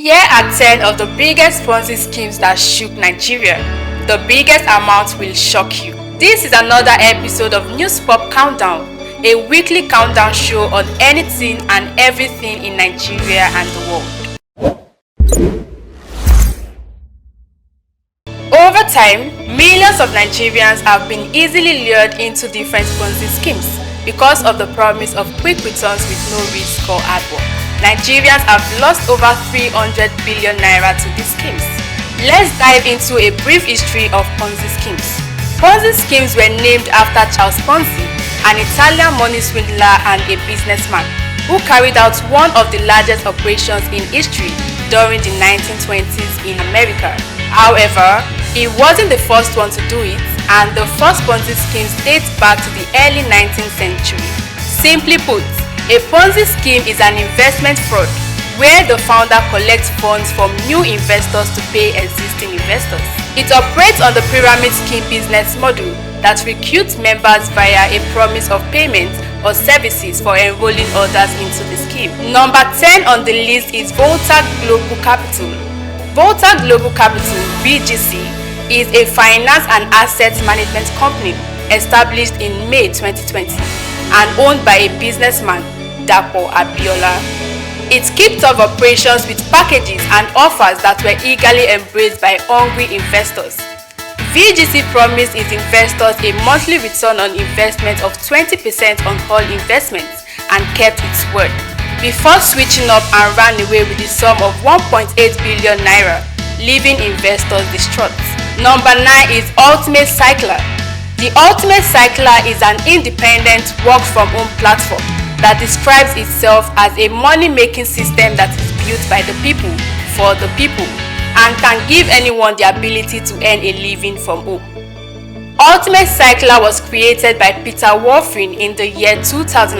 Here are 10 of the biggest Ponzi schemes that shook Nigeria. The biggest amount will shock you. This is another episode of News Pop Countdown, a weekly countdown show on anything and everything in Nigeria and the world. Over time, millions of Nigerians have been easily lured into different Ponzi schemes because of the promise of quick returns with no risk or hard work. Nigerians have lost over 300 billion naira to these schemes. Let's dive into a brief history of Ponzi schemes. Ponzi schemes were named after Charles Ponzi, an Italian money swindler and a businessman who carried out one of the largest operations in history during the 1920s in America. However, he wasn't the first one to do it, and the first Ponzi schemes date back to the early 19th century. Simply put, a Ponzi scheme is an investment fraud where the founder collects funds from new investors to pay existing investors. It operates on the pyramid scheme business model that recruits members via a promise of payment or services for enrolling others into the scheme. Number 10 on the list is Volta Global Capital. Volta Global Capital (VGC) is a finance and asset management company established in May 2020 and owned by a businessman, Dapo Abiola. It kicked off operations with packages and offers that were eagerly embraced by hungry investors. VGC promised its investors a monthly return on investment of 20% on all investments and kept its word, before switching up and ran away with the sum of 1.8 billion naira, leaving investors distraught. Number 9 is Ultimate Cycler. The Ultimate Cycler is an independent work-from-home platform that describes itself as a money-making system that is built by the people, for the people, and can give anyone the ability to earn a living from home. Ultimate Cycler was created by Peter Wolfring in the year 2014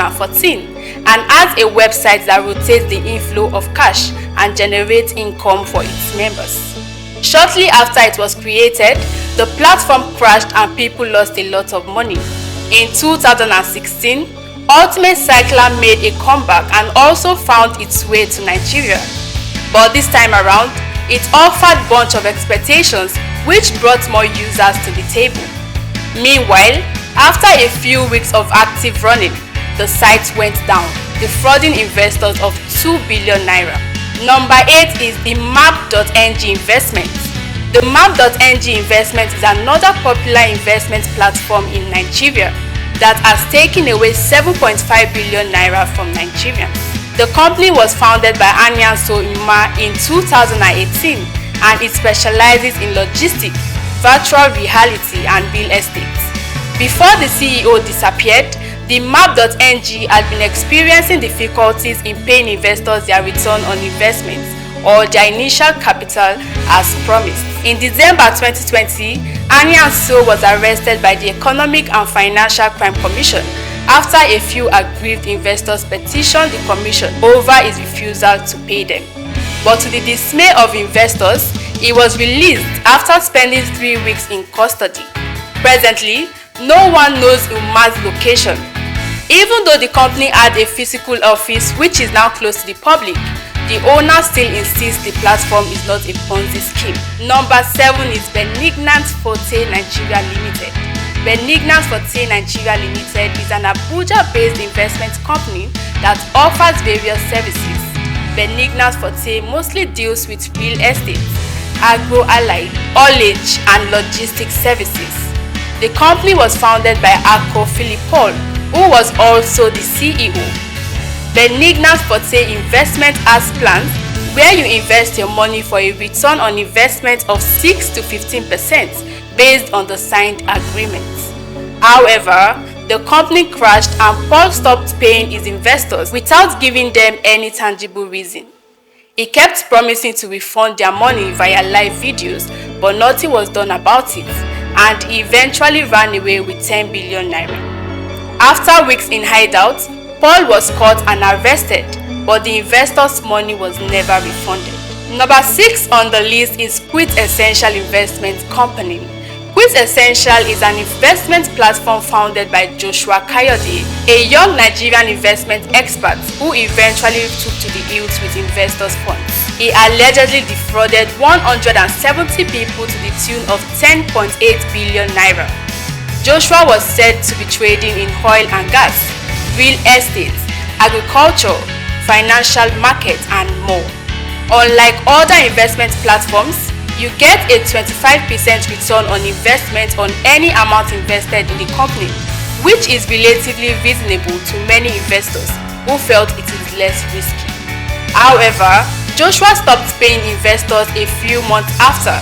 and has a website that rotates the inflow of cash and generates income for its members. Shortly after it was created, the platform crashed and people lost a lot of money. In 2016, Ultimate Cycler made a comeback and also found its way to Nigeria. But this time around, it offered a bunch of expectations which brought more users to the table. Meanwhile, after a few weeks of active running, the site went down, defrauding investors of 2 billion naira. Number 8 is the Mapng Investment. The Mapng Investment is another popular investment platform in Nigeria that has taken away 7.5 billion naira from Nigerians. The company was founded by Anyanso Ima in 2018 and it specializes in logistics, virtual reality and real estate. Before the CEO disappeared, the Mapng had been experiencing difficulties in paying investors their return on investments or their initial capital as promised. In December 2020, Anyanso was arrested by the Economic and Financial Crime Commission after a few aggrieved investors petitioned the commission over his refusal to pay them. But to the dismay of investors, he was released after spending 3 weeks in custody. Presently, no one knows Uma's location. Even though the company had a physical office which is now closed to the public, the owner still insists the platform is not a Ponzi scheme. Number 7 is Benignant Nigeria Limited. Benignant Nigeria Limited is an Abuja-based investment company that offers various services. Benignant mostly deals with real estate, agro-allied, haulage, and logistics services. The company was founded by Ako Philippol, who was also the CEO. Benignant Investment has plans where you invest your money for a return on investment of 6 to 15% based on the signed agreements. However, the company crashed and Paul stopped paying his investors without giving them any tangible reason. He kept promising to refund their money via live videos, but nothing was done about it, and he eventually ran away with 10 billion naira. After weeks in hideout, Paul was caught and arrested, but the investors' money was never refunded. Number 6 on the list is Quintessential Investment Company. Quintessential is an investment platform founded by Joshua Kayode, a young Nigerian investment expert who eventually took to the hills with investors' funds. he allegedly defrauded 170 people to the tune of 10.8 billion naira. Joshua was said to be trading in oil and gas, real estate, agriculture, financial markets, and more. Unlike other investment platforms, you get a 25% return on investment on any amount invested in the company, which is relatively reasonable to many investors who felt it is less risky. However, Joshua stopped paying investors a few months after.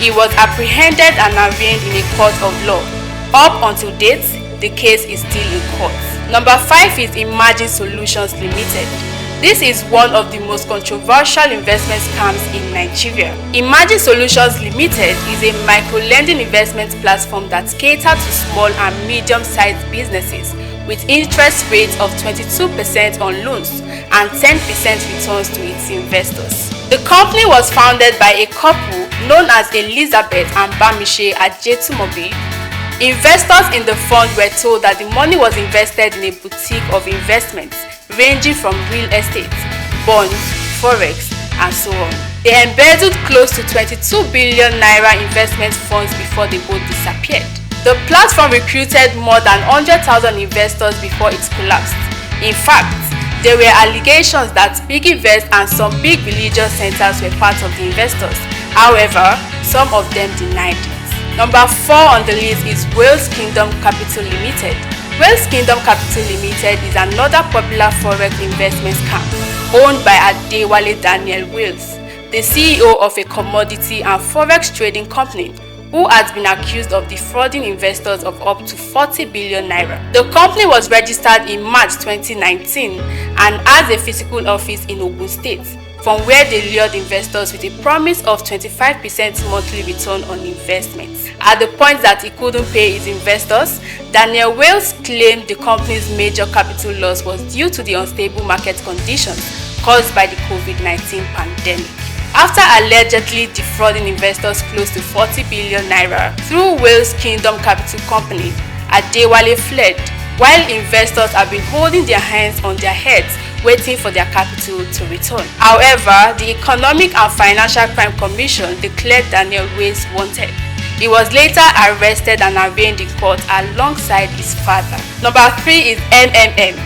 He was apprehended and arraigned in a court of law. Up until date, the case is still in court. Number 5 is Emerging Solutions Limited. This is one of the most controversial investment scams in Nigeria. Emerging Solutions Limited is a micro-lending investment platform that caters to small and medium-sized businesses with interest rates of 22% on loans and 10% returns to its investors. The company was founded by a couple known as Elizabeth and Bamiche Ajetumobi. Investors in the fund were told that the money was invested in a boutique of investments ranging from real estate, bonds, forex, and so on. They embezzled close to 22 billion naira investment funds before they both disappeared. The platform recruited more than 100,000 investors before it collapsed. In fact, there were allegations that big invest and some big religious centers were part of the investors. However, some of them denied it. Number 4 on the list is Wales Kingdom Capital Limited. Wales Kingdom Capital Limited is another popular forex investment scam owned by Adewale Daniel Wales, the CEO of a commodity and forex trading company, who has been accused of defrauding investors of up to 40 billion naira. The company was registered in March 2019 and has a physical office in Ogun State, from where they lured investors with a promise of 25% monthly return on investments. At the point that he couldn't pay his investors, Daniel Wales claimed the company's major capital loss was due to the unstable market conditions caused by the COVID-19 pandemic. After allegedly defrauding investors close to 40 billion naira through Wales Kingdom Capital Company, Adewale fled, while investors have been holding their hands on their heads waiting for their capital to return. However, the Economic and Financial Crime Commission declared Daniel Wales wanted. He was later arrested and arraigned in court alongside his father. Number 3 is MMM.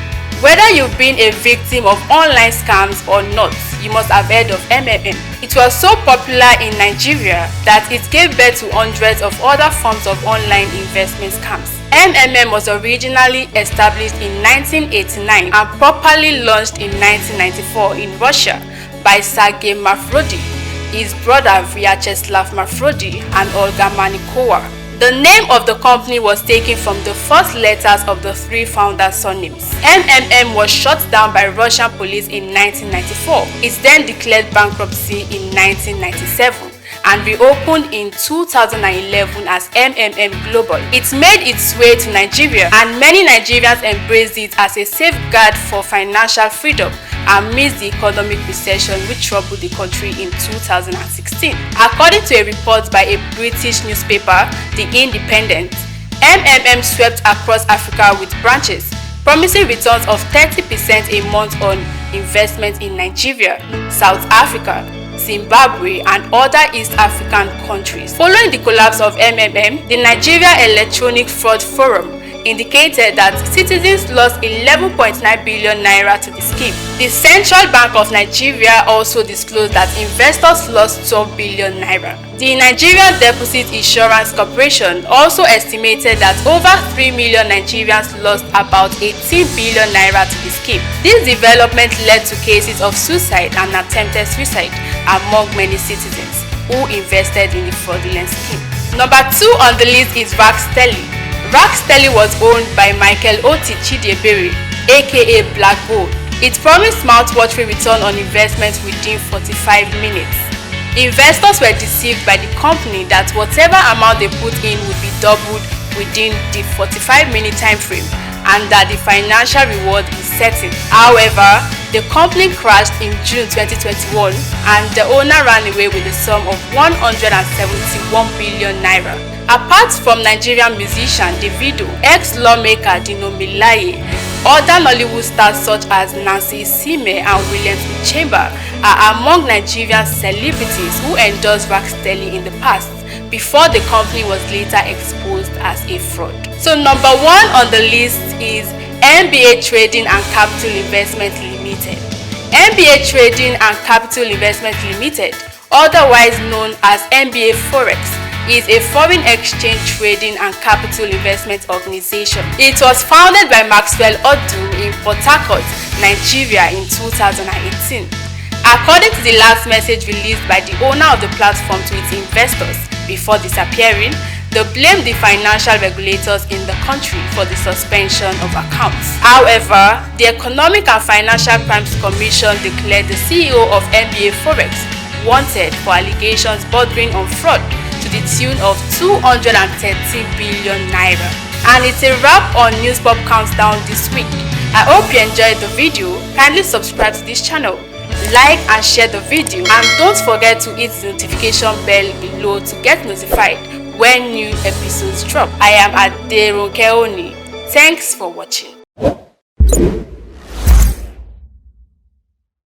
Whether you've been a victim of online scams or not, you must have heard of MMM. It was so popular in Nigeria that it gave birth to hundreds of other forms of online investment scams. MMM was originally established in 1989 and properly launched in 1994 in Russia by Sergei Mafrodi, his brother Vyacheslav Mafrodi, and Olga Manikova. The name of the company was taken from the first letters of the 3 founders' surnames. MMM was shut down by Russian police in 1994. It then declared bankruptcy in 1997 and reopened in 2011 as MMM Global. It made its way to Nigeria, and many Nigerians embraced it as a safeguard for financial freedom amidst the economic recession which troubled the country in 2016. According to a report by a British newspaper, The Independent, MMM swept across Africa with branches, promising returns of 30% a month on investment in Nigeria, South Africa, Zimbabwe, and other East African countries. Following the collapse of MMM, the Nigeria Electronic Fraud Forum indicated that citizens lost 11.9 billion naira to the scheme. The Central Bank of Nigeria also disclosed that investors lost 12 billion naira. The Nigerian Deposit Insurance Corporation also estimated that over 3 million Nigerians lost about 18 billion naira to the scheme. This development led to cases of suicide and attempted suicide among many citizens who invested in the fraudulent scheme. Number 2 on the list is Vax Deli. Vax Deli was owned by Michael Oti Chidiebere, aka Black Gold. It promised mouthwatering return on investment within 45 minutes. Investors were deceived by the company that whatever amount they put in would be doubled within the 45-minute time frame and that the financial reward is certain. However, the company crashed in June 2021 and the owner ran away with a sum of 171 billion naira. Apart from Nigerian musician Davido, ex-lawmaker Dino Melaye, other Nollywood stars such as Nancy Isime and Williams Chamber are among Nigerian celebrities who endorsed Vax Deli in the past before the company was later exposed as a fraud. So number 1 on the list is MBA Trading and Capital Investment Limited. MBA Trading and Capital Investment Limited, otherwise known as MBA Forex, is a foreign exchange trading and capital investment organization. It was founded by Maxwell Odum in Port Harcourt, Nigeria in 2018. According to the last message released by the owner of the platform to its investors before disappearing, they blamed the financial regulators in the country for the suspension of accounts. However, the Economic and Financial Crimes Commission declared the CEO of MBA Forex wanted for allegations bordering on fraud to the tune of 230 billion naira. And it's a wrap on News Pop Countdown this week. I hope you enjoyed the video. Kindly subscribe to this channel, like and share the video, and don't forget to hit the notification bell below to get notified when new episodes drop. I am Aderonke Oni. Thanks for watching.